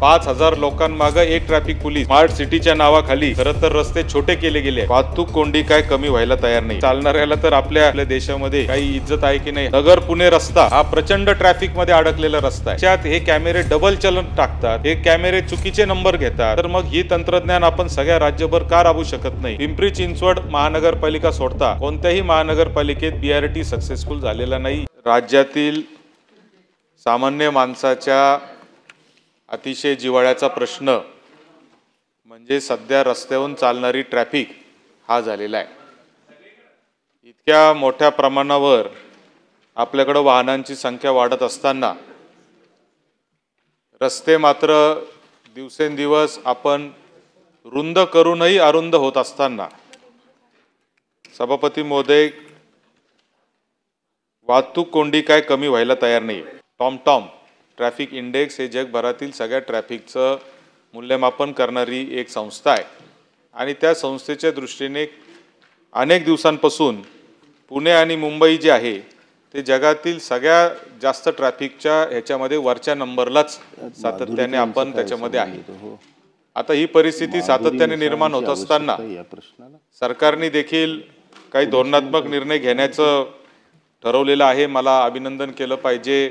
5,000 लोकांमागे एक traffic police. Smart सिटीच्या नावाखाली खरं तर रस्ते छोटे केले गेले। वाहतूक कोंडी काय कमी व्हायला तयार नाही। चालणाऱ्याला तर आपल्या देशामध्ये काही इज्जत आहे की नाही। नगर पुणे रस्ता हा प्रचंड ट्रॅफिक मध्ये अडकलेला रस्ता आहे। त्यात हे कॅमेरे डबल चलन टाकतात, हे कॅमेरे चुकीचे नंबर घेतात। तर मग ही तंत्रज्ञान आपण सगळ्या राज्यभर का राबवू शकत नाही? पिंपरी चिंचवड महानगरपालिका सोडता कोणत्याही महानगरपालिकेत BRT सक्सेसफुल झालेला नाही। राज्यातील सामान्य माणसाच्या अतिशय जिव्हाळ्याचा प्रश्न म्हणजे सध्या रस्त्यावरून चालणारी ट्रॅफिक हा झालेला आहे। इतक्या मोठ्या प्रमाणावर आपल्याकडे वाहनांची संख्या वाढत असताना रस्ते मात्र दिवसेंदिवस आपण रुंद करूनही अरुंद होत असताना सभापती महोदय, वाहतूक कोंडी काय कमी व्हायला तयार नाही। टॉमटॉम ट्रॅफिक इंडेक्स हे जगभरातील सगळ्या ट्रॅफिकचं मूल्यमापन करणारी एक संस्था आहे आणि त्या संस्थेच्या दृष्टीने अनेक दिवसांपासून पुणे आणि मुंबई जे आहे ते जगातील सगळ्या जास्त ट्रॅफिकच्या ह्याच्यामध्ये वरच्या नंबरलाच सातत्याने आपण त्याच्यामध्ये आहे। आता ही परिस्थिती सातत्याने निर्माण होत असताना सरकारने देखील काही धोरणात्मक निर्णय घेण्याचं ठरवलेलं आहे। मला अभिनंदन केलं पाहिजे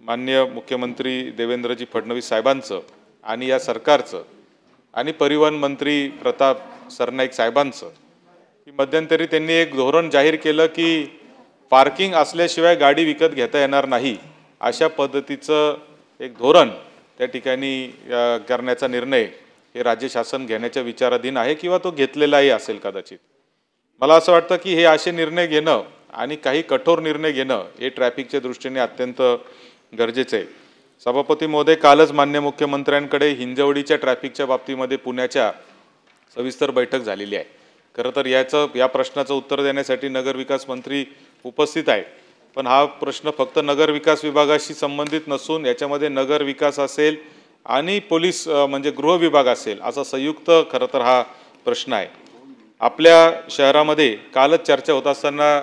माननीय मुख्यमंत्री देवेंद्रजी फडणवीस साहेबांचं आणि या सरकारचं आणि परिवहन मंत्री प्रताप सरनाईक साहेबांचं की मध्यंतरी त्यांनी एक धोरण जाहीर केलं की पार्किंग असल्याशिवाय गाडी विकत घेता येणार नाही, अशा पद्धतीचं एक धोरण त्या ठिकाणी करण्याचा निर्णय हे राज्य शासन घेण्याच्या विचाराधीन आहे किंवा तो घेतलेलाही असेल कदाचित। मला असं वाटतं की हे असे निर्णय घेणं आणि काही कठोर निर्णय घेणं हे ट्रॅफिकच्या दृष्टीने अत्यंत गरजेचं आहे। सभापती महोदय, कालच माननीय मुख्यमंत्र्यांकडे हिंजवडीच्या ट्रॅफिकच्या बाबतीमध्ये पुण्याच्या सविस्तर बैठक झालेली आहे। खरं तर या प्रश्नाचं उत्तर देण्यासाठी नगरविकास मंत्री उपस्थित आहे, पण हा प्रश्न फक्त नगरविकास विभागाशी संबंधित नसून याच्यामध्ये नगरविकास असेल आणि पोलीस म्हणजे गृह विभाग असेल असा संयुक्त खरं तर हा प्रश्न आहे। आपल्या शहरामध्ये कालच चर्चा होत असताना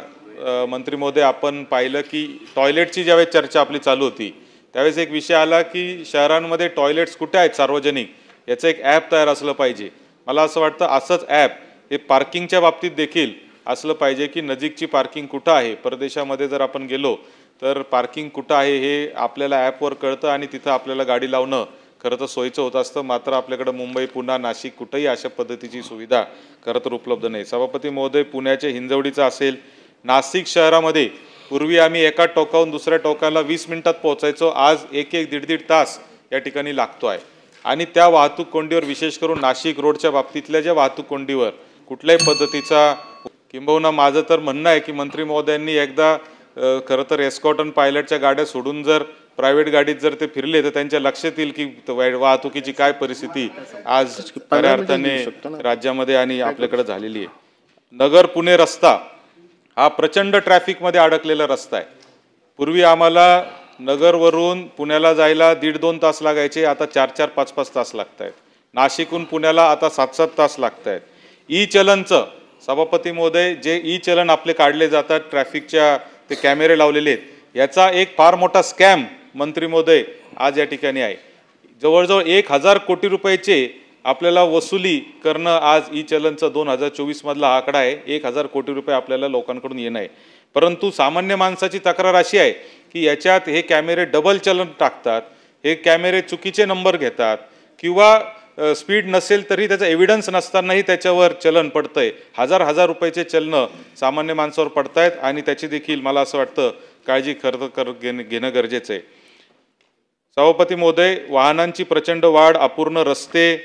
मंत्री महोदय आपण पाहिलं की टॉयलेटची ज्यावेळेस चर्चा आपली चालू होती त्यावेळेस एक विषय आला की शहरांमध्ये टॉयलेट्स कुठे आहेत सार्वजनिक याचं एक ॲप तयार असलं पाहिजे। मला असं वाटतं असंच ॲप हे पार्किंगच्या बाबतीत देखील असलं पाहिजे की नजीकची पार्किंग कुठं आहे। परदेशामध्ये जर आपण गेलो तर पार्किंग कुठं आहे हे आपल्याला ॲपवर कळतं आणि तिथं आपल्याला गाडी लावणं खरं तर सोयीचं होत असतं। मात्र आपल्याकडे मुंबई, पुणे, नाशिक कुठंही अशा पद्धतीची सुविधा खरं तर उपलब्ध नाही। सभापती महोदय, पुण्याच्या हिंजवडीचं असेल, नाशिक शहरामध्ये पूर्वी आम्ही एका टोकाहून दुसऱ्या टोकाला 20 मिनिटात पोहोचायचो, आज एक दीड तास या ठिकाणी लागतो आहे आणि त्या वाहतूक कोंडीवर विशेष करून नाशिक रोडच्या बाबतीतल्या ज्या वाहतूक कोंडीवर कुठल्याही पद्धतीचा किंबहुना माझं तर म्हणणं आहे की मंत्री महोदयांनी एकदा खरं तर एस्कॉर्ट आणि पायलटच्या गाड्या सोडून जर प्रायव्हेट गाडीत जर ते फिरले तर त्यांच्या लक्षात येईल की वाहतुकीची काय परिस्थिती आज खऱ्या अर्थाने राज्यामध्ये आणि आपल्याकडे झालेली आहे। नगर पुणे रस्ता हा प्रचंड ट्रॅफिक मध्ये अडकलेला रस्ता आहे। पूर्वी आम्हाला नगरवरून पुण्याला जायला 1.5-2 तास लागायचे, आता 4-4, 5-5 तास लागत आहेत। नाशिकहून पुण्याला आता 7-7 तास लागत आहेत। ई चलनचं सभापती महोदय, जे ई चलन आपले काढले जातात ट्रॅफिकच्या ते कॅमेरे लावलेले आहेत, याचा एक फार मोठा स्कॅम मंत्री महोदय आज या ठिकाणी आहे। जवळजवळ 1,000 कोटी रुपयाचे आपल्याला वसुली करणं आज ई चलनचं 2024 मधला आकडा आहे। 1,000 कोटी रुपये आपल्याला लोकांकडून येणं आहे, परंतु सामान्य माणसाची तक्रार अशी आहे की याच्यात हे कॅमेरे डबल चलन टाकतात, हे कॅमेरे चुकीचे नंबर घेतात किंवा स्पीड नसेल तरी त्याचा एव्हिडन्स नसतानाही त्याच्यावर चलन पडतंय। हजार रुपयाचे चलन सामान्य माणसावर पडतायत आणि त्याची देखील मला असं वाटतं काळजी घेणं गरजेचं आहे। सभापती महोदय, वाहनांची प्रचंड वाढ, अपूर्ण रस्ते,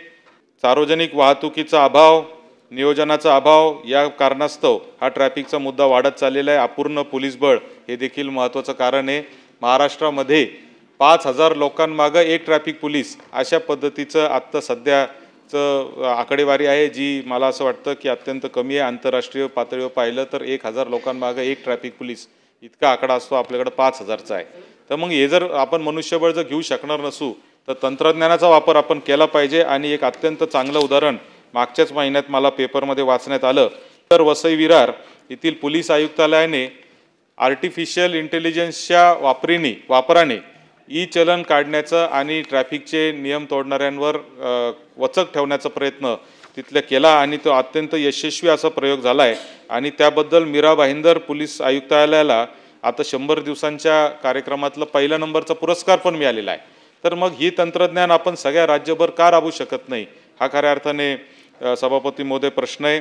सार्वजनिक वाहतुकीचा अभाव, नियोजनाचा अभाव या कारणास्तव हा ट्रॅफिकचा मुद्दा वाढत चाललेला आहे। अपूर्ण पोलीस बळ हे देखील महत्त्वाचं कारण आहे। महाराष्ट्रामध्ये 5,000 लोकांमागे एक ट्रॅफिक पोलीस अशा पद्धतीचं आत्ता सध्याचं आकडेवारी आहे, जी मला असं वाटतं की अत्यंत कमी आहे। आंतरराष्ट्रीय पातळीवर पाहिलं तर 1,000 लोकांमागे एक ट्रॅफिक पोलीस इतका आकडा असतो, आपल्याकडे 5,000चा आहे। तर मग हे जर आपण मनुष्यबळ जर घेऊ शकणार नसू तर तंत्रज्ञानाचा वापर आपण केला पाहिजे। आणि एक अत्यंत चांगलं उदाहरण मागच्याच महिन्यात मला पेपरमध्ये वाचण्यात आलं तर वसई विरार येथील पोलीस आयुक्तालयाने आर्टिफिशियल इंटेलिजन्सच्या वापराने ई चलन काढण्याचा आणि ट्रॅफिकचे नियम तोडणाऱ्यांवर वचक ठेवण्याचा प्रयत्न तिथल्या केला आणि तो अत्यंत यशस्वी असा प्रयोग झाला आहे आणि त्याबद्दल मीरा भाईंदर पोलीस आयुक्तालयाला आता 100 दिवसांच्या कार्यक्रमातला पहिला नंबरचा पुरस्कार पण मिळालेला आहे. तर मग ही तंत्रज्ञान आपण सगळ्या राज्यभर का राबवू शकत नाही हा खऱ्या अर्थाने सभापती महोदय प्रश्न आहे.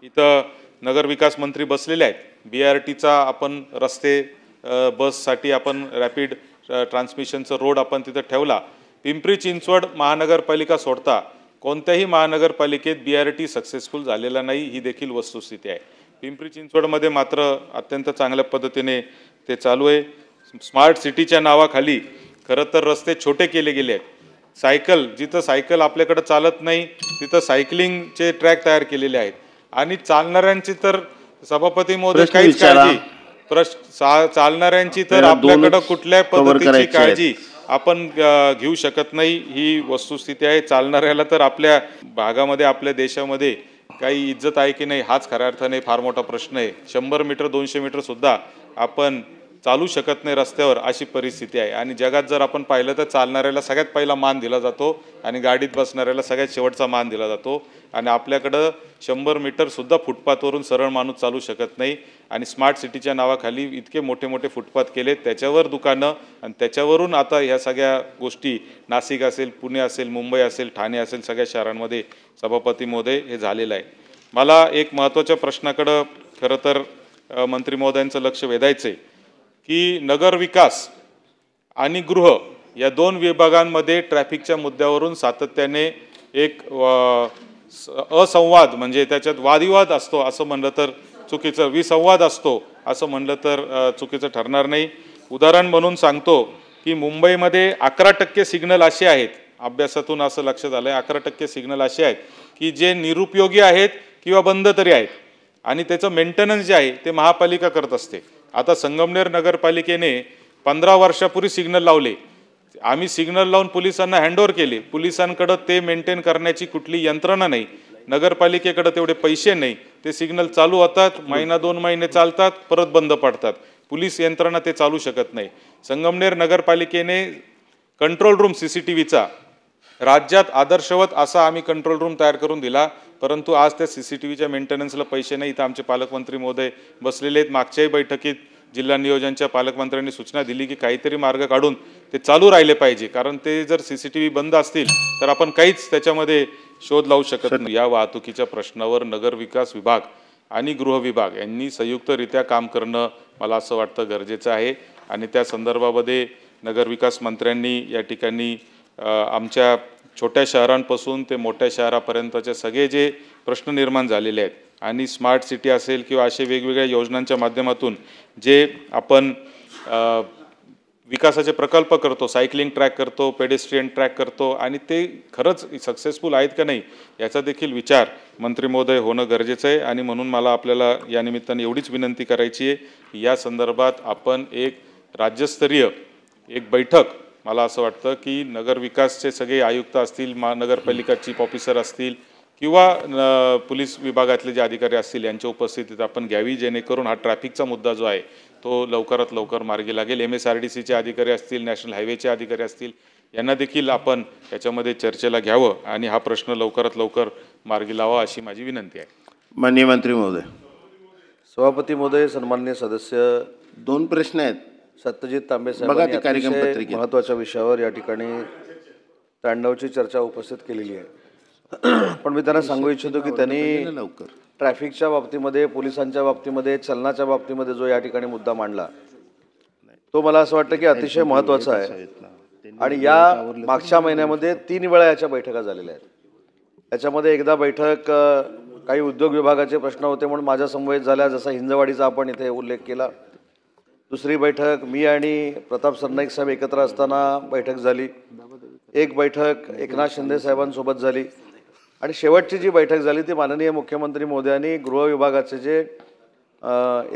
इथं नगरविकास मंत्री बसलेले आहेत. BRTचा आपण रस्ते बससाठी आपण रॅपिड ट्रान्समिशनचा रोड आपण तिथं ठेवला. पिंपरी चिंचवड महानगरपालिका सोडता कोणत्याही महानगरपालिकेत BRT सक्सेसफुल झालेला नाही ही देखील वस्तुस्थिती आहे. पिंपरी चिंचवडमध्ये मात्र अत्यंत चांगल्या पद्धतीने ते चालू आहे. स्मार्ट सिटीच्या नावाखाली खरं तर रस्ते छोटे केले गेले आहेत. सायकल जिथं सायकल आपल्याकडे चालत नाही तिथं सायकलिंगचे ट्रॅक तयार केलेले आहेत आणि चालणाऱ्यांची तर सभापती महोदय काहीच काळजी चालणाऱ्यांची तर आपल्याकडं कुठल्या पद्धतीची काळजी आपण घेऊ शकत नाही ही वस्तुस्थिती आहे. चालणाऱ्याला तर आपल्या भागामध्ये आपल्या देशामध्ये काही इज्जत आहे की नाही हाच खऱ्या अर्थाने फार मोठा प्रश्न आहे. 100 मीटर 200 मीटर सुद्धा आपण चालू शकत नाही रस्त्यावर अशी परिस्थिती आहे आणि जगात जर आपण पाहिलं तर चालणाऱ्याला सगळ्यात पहिला मान दिला जातो आणि गाडीत बसणाऱ्याला सगळ्यात शेवटचा मान दिला जातो आणि आपल्याकडं 100 मीटर सुद्धा फुटपाथवरून सरळ माणूस चालू शकत नाही आणि स्मार्ट सिटीच्या नावाखाली इतके मोठे मोठे फुटपाथ केले त्याच्यावर दुकानं आणि त्याच्यावरून आता ह्या सगळ्या गोष्टी नाशिक असेल पुणे असेल मुंबई असेल ठाणे असेल सगळ्या शहरांमध्ये सभापती महोदय हे झालेलं आहे. मला एक महत्त्वाच्या प्रश्नाकडं खरं तर मंत्री महोदयांचं लक्ष वेधायचं आहे की नगर विकास आणि गृह या 2 विभागांमध्ये ट्रॅफिकच्या मुद्द्यावरून सातत्याने एक असंवाद म्हणजे त्याच्यात वादविवाद असतो असं म्हणलं तर चुकीचं विसंवाद असतो असं म्हणलं तर चुकीचं ठरणार नाही. उदाहरण म्हणून सांगतो की मुंबईमध्ये 11% सिग्नल असे आहेत अभ्यासातून असं लक्षात आलं आहे 11% सिग्नल असे आहेत की जे निरुपयोगी आहेत किंवा बंद तरी आहेत आणि त्याचं मेंटेनन्स जे आहे ते महापालिका करत असते. आता संगमनेर नगरपालिकेने 15 वर्षापूर्वी सिग्नल लावले. आम्ही सिग्नल लावून पोलिसांना हँडओव्हर केले. पोलिसांकडे ते मेंटेन करण्याची कुठली यंत्रणा नाही. नगरपालिकेकडे तेवढे पैसे नाही. ते सिग्नल चालू होतात महिना 2 महिने चालतात परत बंद पडतात. पोलीस यंत्रणा ते चालू शकत नाही. संगमनेर नगरपालिकेने कंट्रोल रूम CCTVचा राज्यात आदर्शवत असा आम्ही कंट्रोल रूम तयार करून दिला परंतु आज त्या CCTVच्या मेंटेनन्सला पैसे नाही. इथं आमचे पालकमंत्री महोदय बसलेले आहेत. मागच्याही बैठकीत जिल्हा नियोजनच्या पालकमंत्र्यांनी सूचना दिली की काहीतरी मार्ग काढून ते चालू राहिले पाहिजे कारण ते जर CCTV बंद असतील तर आपण काहीच त्याच्यामध्ये शोध लावू शकत नाही. या वाहतुकीच्या प्रश्नावर नगर विकास विभाग आणि गृह विभाग यांनी संयुक्तरित्या काम करणं मला असं वाटतं गरजेचं आहे आणि त्या संदर्भामध्ये नगर विकास मंत्र्यांनी या ठिकाणी आमच्या छोट्या शहरांपासून ते मोठ्या शहरापर्यंतचे सगळे जे प्रश्न निर्माण झालेले आहेत आणि स्मार्ट सिटी असेल किंवा असे वेगवेगळ्या योजनांच्या माध्यमातून जे आपण विकासाचे प्रकल्प करतो सायकलिंग ट्रॅक करतो पेडेस्ट्रियन ट्रॅक करतो आणि ते खरंच सक्सेसफुल आहेत का नाही याचा देखील विचार मंत्री महोदय होणं गरजेचं आहे आणि म्हणून मला आपल्याला या निमित्ताने एवढीच विनंती करायची आहे की या संदर्भात आपण एक राज्यस्तरीय एक बैठक मला असं वाटतं की नगर विकासचे सगळे आयुक्त असतील महानगरपालिका चीफ ऑफिसर असतील किंवा पोलीस विभागातले जे अधिकारी असतील यांच्या उपस्थितीत आपण घ्यावी जेणेकरून हा ट्रॅफिकचा मुद्दा जो आहे तो लवकरात लवकर मार्गी लागेल. MSRDCचे अधिकारी असतील नॅशनल हायवेचे अधिकारी असतील यांना देखील आपण याच्यामध्ये चर्चेला घ्यावं आणि हा प्रश्न लवकरात लवकर मार्गी लावा अशी माझी विनंती आहे. माननीय मंत्री महोदय. सभापती महोदय सन्माननीय सदस्य 2 प्रश्न आहेत. सत्यजित तांबे साहेबांनी महत्त्वाच्या विषयावर या ठिकाणी तांडवची चर्चा उपस्थित केलेली आहे. पण मी त्यांना सांगू इच्छितो की त्यांनी ट्रॅफिकच्या बाबतीमध्ये पोलिसांच्या बाबतीमध्ये चलनाच्या बाबतीमध्ये जो या ठिकाणी मुद्दा मांडला तो मला असं वाटतं की अतिशय महत्त्वाचा आहे आणि या मागच्या महिन्यामध्ये 3 वेळा याच्या बैठका झालेल्या आहेत. याच्यामध्ये एकदा बैठक काही उद्योग विभागाचे प्रश्न होते म्हणून माझ्या समवेत झाल्या जसा हिंजवाडीचा आपण इथे उल्लेख केला. दुसरी बैठक मी आणि प्रताप सरनाईक साहेब एकत्र असताना बैठक झाली. एक बैठक एकनाथ शिंदे साहेबांसोबत झाली आणि शेवटची जी बैठक झाली ती माननीय मुख्यमंत्री महोदयांनी गृह विभागाचे जे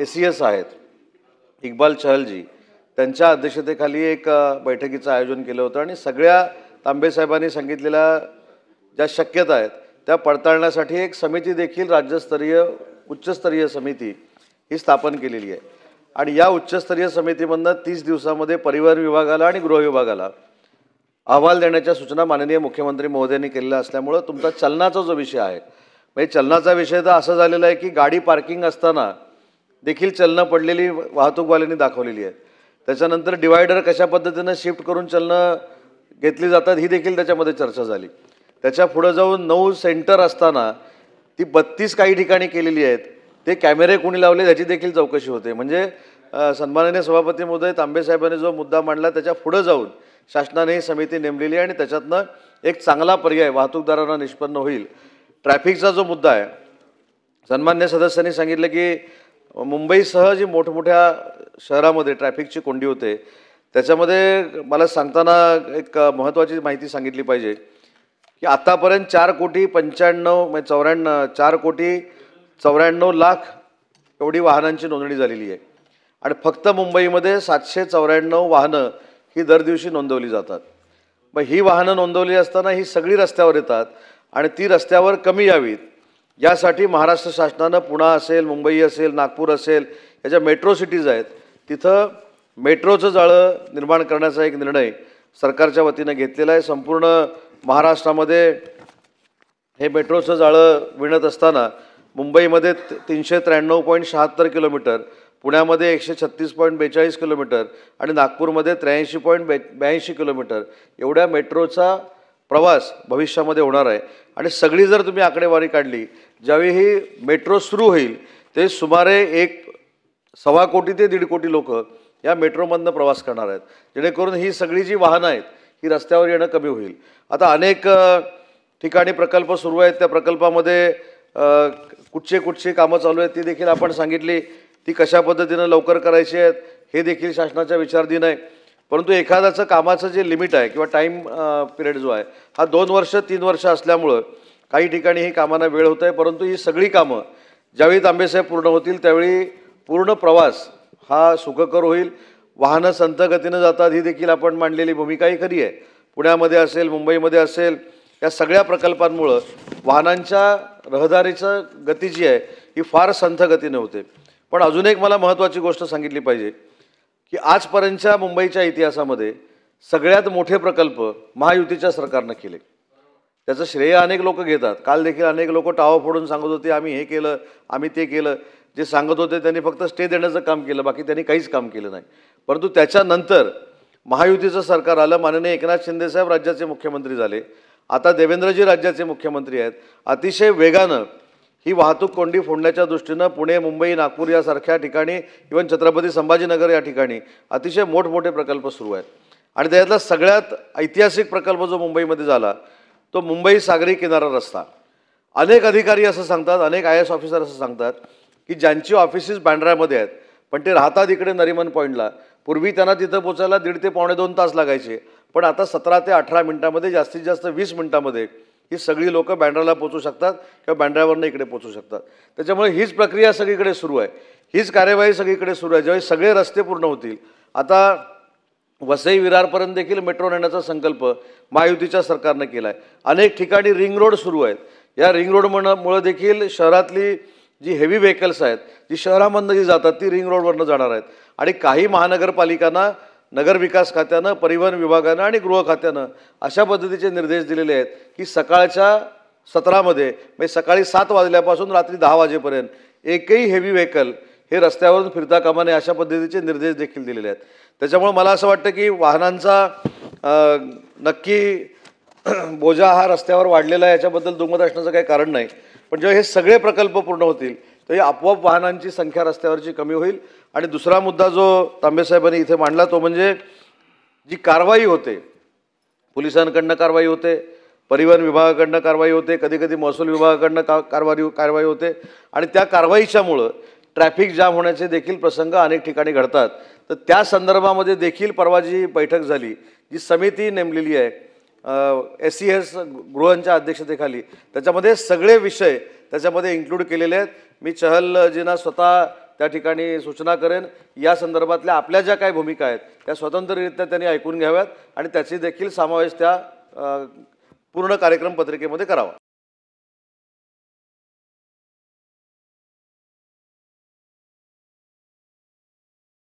ACS आहेत इक्बाल चहलजी त्यांच्या अध्यक्षतेखाली एक बैठकीचं आयोजन केलं होतं आणि सगळ्या तांबे साहेबांनी सांगितलेल्या ज्या शक्यता आहेत त्या पडताळण्यासाठी एक समिती देखील राज्यस्तरीय उच्चस्तरीय समिती ही स्थापन केलेली आहे. आणि या उच्चस्तरीय समितीमधनं 30 दिवसामध्ये परिवहन विभागाला आणि गृह विभागाला अहवाल देण्याच्या सूचना माननीय मुख्यमंत्री महोदयांनी केलेल्या असल्यामुळं तुमचा चलनाचा जो विषय आहे, म्हणजे चलनाचा विषय तर असं झालेला आहे की गाडी पार्किंग असताना देखील चलनं पडलेली वाहतूकवाल्यांनी दाखवलेली आहेत. त्याच्यानंतर डिवायडर कशा पद्धतीनं शिफ्ट करून चलनं घेतली जातात ही देखील त्याच्यामध्ये चर्चा झाली. त्याच्या पुढे जाऊन 9 सेंटर असताना ती 32 काही ठिकाणी केलेली आहेत. ते कॅमेरे कोणी लावले त्याची देखील चौकशी होते. म्हणजे सन्माननीय सभापती महोदय तांबे साहेबांनी जो मुद्दा मांडला त्याच्या पुढे जाऊन शासनाने ही समिती नेमलेली आहे आणि त्याच्यातनं एक चांगला पर्याय वाहतूकदारांना निष्पन्न होईल. ट्रॅफिकचा जो मुद्दा आहे, सन्मान्य सदस्यांनी सांगितलं की मुंबईसह जी मोठमोठ्या शहरामध्ये ट्रॅफिकची कोंडी होते त्याच्यामध्ये मला सांगताना एक महत्त्वाची माहिती सांगितली पाहिजे की आतापर्यंत 4,94,लाख एवढी वाहनांची नोंदणी झालेली आहे आणि फक्त मुंबईमध्ये 794 वाहनं ही दर दिवशी नोंदवली जातात. मग ही वाहनं नोंदवली असताना ही सगळी रस्त्यावर येतात आणि ती रस्त्यावर कमी यावीत यासाठी महाराष्ट्र शासनानं पुणे असेल, मुंबई असेल, नागपूर असेल, या ज्या मेट्रो सिटीज आहेत तिथं मेट्रोचं जाळं निर्माण करण्याचा एक निर्णय सरकारच्या वतीनं घेतलेला आहे. संपूर्ण महाराष्ट्रामध्ये हे मेट्रोचं जाळं विणत असताना मुंबईमध्ये 393.76 किलोमीटर, पुण्यामध्ये 136.42 किलोमीटर आणि नागपूरमध्ये 83.82 किलोमीटर एवढ्या मेट्रोचा प्रवास भविष्यामध्ये होणार आहे. आणि सगळी जर तुम्ही आकडेवारी काढली, ज्यावेळी ही मेट्रो सुरू होईल ते सुमारे 1.25 कोटी ते 1.5 कोटी लोक या मेट्रोमधनं प्रवास करणार आहेत, जेणेकरून ही सगळी जी वाहनं आहेत ही रस्त्यावर येणं कमी होईल. आता अनेक ठिकाणी प्रकल्प सुरू आहेत. त्या प्रकल्पामध्ये कुठचे कामं चालू आहेत ती देखील आपण सांगितली. ती कशा पद्धतीनं लवकर करायची आहेत हे देखील शासनाच्या विचाराधीन आहे. परंतु एखाद्याचं कामाचं जे लिमिट आहे किंवा टाईम पिरियड जो आहे हा 2 वर्ष 3 वर्ष असल्यामुळं काही ठिकाणी ही कामांना वेळ होत आहे. परंतु ही सगळी कामं ज्यावेळी तांबेसाहेब पूर्ण होतील त्यावेळी पूर्ण प्रवास हा सुखकर होईल. वाहनं संथ गतीनं जातात ही देखील आपण मांडलेली भूमिकाही खरी आहे. पुण्यामध्ये असेल, मुंबईमध्ये असेल, या सगळ्या प्रकल्पांमुळं वाहनांच्या रहदारीचं गती जी आहे ही फार संथ गतीने होते. पण अजून एक मला महत्त्वाची गोष्ट सांगितली पाहिजे की आजपर्यंतच्या मुंबईच्या इतिहासामध्ये सगळ्यात मोठे प्रकल्प महायुतीच्या सरकारनं केले. त्याचं श्रेय अनेक लोक घेतात. काल देखील अनेक लोक टावा फोडून सांगत होते आम्ही हे केलं, आम्ही ते केलं. जे सांगत होते त्यांनी फक्त स्टे देण्याचं काम केलं, बाकी त्यांनी काहीच काम केलं नाही. परंतु त्याच्यानंतर महायुतीचं सरकार आलं. माननीय एकनाथ शिंदेसाहेब राज्याचे मुख्यमंत्री झाले. आता देवेंद्रजी राज्याचे मुख्यमंत्री आहेत. अतिशय वेगानं ही वाहतूक कोंडी फोडण्याच्या दृष्टीनं पुणे, मुंबई, नागपूर यासारख्या ठिकाणी, इव्हन छत्रपती संभाजीनगर या ठिकाणी अतिशय मोठमोठे प्रकल्प सुरू आहेत. आणि त्यातला सगळ्यात ऐतिहासिक प्रकल्प जो मुंबईमध्ये झाला तो मुंबई सागरी किनारा रस्ता. अनेक अधिकारी असं सांगतात, अनेक IAS ऑफिसर असं सांगतात की ज्यांची ऑफिसेस बँड्रामध्ये आहेत पण ते राहतात इकडे नरिमन पॉईंटला. पूर्वी त्यांना तिथं पोचायला 1.5 ते पावणे 2 तास लागायचे, पण आता 17 ते 18 मिनिटामध्ये, जास्तीत जास्त 20 मिनिटामध्ये ही सगळी लोकं बँड्राला पोचू शकतात किंवा बँड्रावरनं इकडे पोचू शकतात. त्याच्यामुळे हीच प्रक्रिया सगळीकडे सुरू आहे, हीच कार्यवाही सगळीकडे सुरू आहे. ज्यावेळी सगळे रस्ते पूर्ण होतील, आता वसई विरारपर्यंत देखील मेट्रो नेण्याचा संकल्प महायुतीच्या सरकारनं केला आहे. अनेक ठिकाणी रिंग रोड सुरू आहेत. या रिंग रोडमुळे देखील शहरातली जी हेवी व्हेकल्स आहेत, जी शहरामधनं जी जातात ती रिंग रोडवरनं जाणार आहेत. आणि काही महानगरपालिकांना, नगरविकास खात्यानं, परिवहन विभागानं आणि गृह खात्यानं अशा पद्धतीचे निर्देश दिलेले आहेत की सकाळच्या सत्रामध्ये, म्हणजे सकाळी 7 वाजल्यापासून रात्री 10 वाजेपर्यंत एकही हेवी व्हेकल हे रस्त्यावरून फिरता कामा नये अशा पद्धतीचे निर्देश देखील दिलेले आहेत. त्याच्यामुळे मला असं वाटतं की वाहनांचा नक्की बोजा हा रस्त्यावर वाढलेला आहे, याच्याबद्दल दुमत असण्याचं काही कारण नाही. पण जेव्हा हे सगळे प्रकल्प पूर्ण होतील तेव्हा आपोआप वाहनांची संख्या रस्त्यावरची कमी होईल. आणि दुसरा मुद्दा जो तांबेसाहेबांनी इथे मांडला तो म्हणजे जी कारवाई होते, पोलिसांकडनं कारवाई होते, परिवहन विभागाकडनं कारवाई होते, कधी कधी महसूल विभागाकडनं कारवाई होते. आणि त्या कारवाईच्यामुळं ट्रॅफिक जाम होण्याचे देखील प्रसंग अनेक ठिकाणी घडतात. तर त्या संदर्भामध्ये देखील परवा जी बैठक झाली, जी समिती नेमलेली आहे SES गृहांच्या अध्यक्षतेखाली, त्याच्यामध्ये सगळे विषय त्याच्यामध्ये इन्क्लूड केलेले आहेत. मी चहलजींना स्वतः त्या ठिकाणी सूचना करेन, या संदर्भातल्या आपल्या ज्या काही भूमिका आहेत त्या स्वतंत्ररित्या त्यांनी ऐकून घ्याव्यात आणि त्याची देखील समावेश त्या पूर्ण कार्यक्रम पत्रिकेमध्ये करावा.